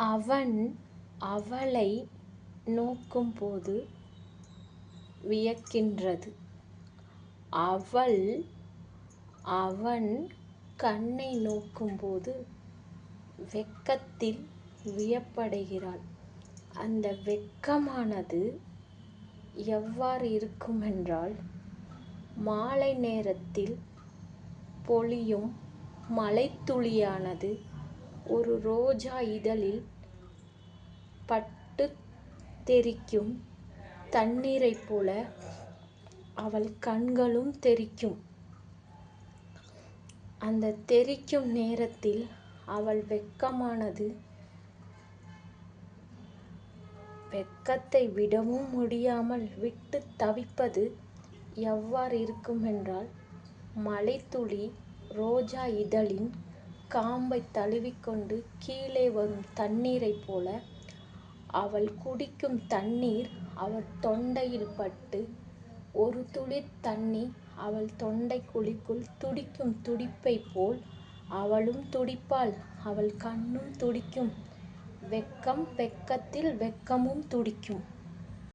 அவன் அவளை நோக்கும்போது வியக்கின்றது. அவள் அவன் கண்ணை நோக்கும்போது வெட்கத்தில் வியப்படைகிறாள். அந்த வெட்கமானது எவ்வாறு இருக்குமென்றால், மாலை நேரத்தில் பொழியும் மழைத்துளியானது ஒரு ரோஜா இதழில் பட்டுத் தெறிக்கும் தண்ணீரைப் போல அவள் கண்களும் தெறிக்கும். அந்த தெறிக்கும் நேரத்தில் அவள் வெட்கமானது வெட்கத்தை விடவும் முடியாமல் விட்டுத் தவிப்பது எவ்வாறு இருக்குமென்றால், மழைத்துளி ரோஜா இதழின் காம்பைத் தழுவிக்கொண்டு கீழே வரும் தண்ணீரைப் போல அவள் குடிக்கும் தண்ணீர் அவள் தொண்டையில் பட்டு ஒரு துளித் தண்ணீர் அவள் தொண்டைக்குழிக்குள் துடிக்கும் துடிப்பைப் போல் அவளும் துடிப்பாள். அவள் கண்ணும் துடிக்கும். வெட்கத்தில் வெட்கமும் துடிக்கும்.